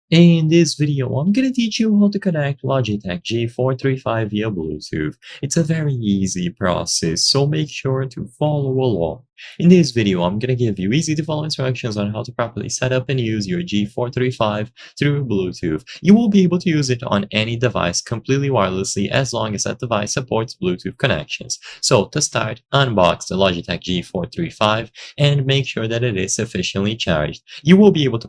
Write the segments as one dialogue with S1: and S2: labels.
S1: In this video, I'm gonna teach you how to connect Logitech G435 via Bluetooth. It's a very easy process, so make sure to follow along. In this video, I'm gonna give you easy to follow instructions on how to properly set up and use your G435 through Bluetooth. You will be able to use it on any device completely wirelessly as long as that device supports Bluetooth connections. So to start, unbox the Logitech G435 and make sure that it is sufficiently charged. You will be able to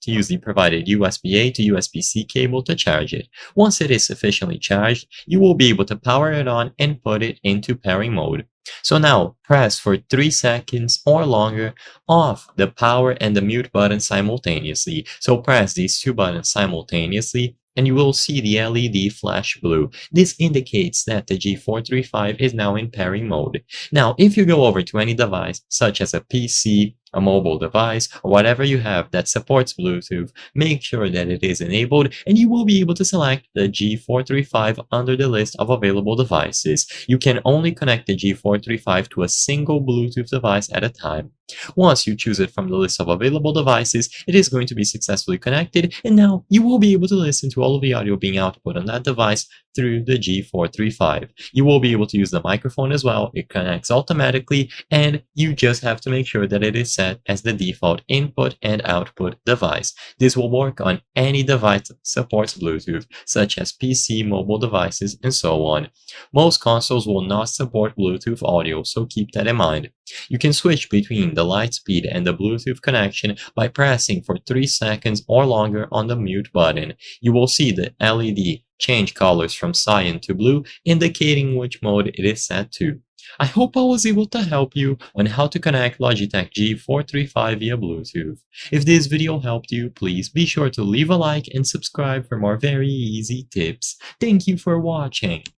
S1: use the provided USB-A to USB-C cable to charge it. Once it is sufficiently charged, you will be able to power it on and put it into pairing mode. So now, press for 3 seconds or longer off the power and the mute button simultaneously. So press these two buttons simultaneously and you will see the LED flash blue. This indicates that the G435 is now in pairing mode. Now, if you go over to any device, such as a PC, a mobile device, or whatever you have that supports Bluetooth, make sure that it is enabled and you will be able to select the G435 under the list of available devices. You can only connect the G435 to a single Bluetooth device at a time. Once you choose it from the list of available devices, it is going to be successfully connected, and now you will be able to listen to all of the audio being output on that device through the G435. You will be able to use the microphone as well. It connects automatically, and you just have to make sure that it is set as the default input and output device. This will work on any device that supports Bluetooth, such as PC, mobile devices, and so on. Most consoles will not support Bluetooth audio, so keep that in mind. You can switch between the light speed and the Bluetooth connection by pressing for 3 seconds or longer on the mute button. You will see the LED change colors from cyan to blue, indicating which mode it is set to. I hope I was able to help you on how to connect Logitech G435 via Bluetooth. If this video helped you, please be sure to leave a like and subscribe for more very easy tips. Thank you for watching.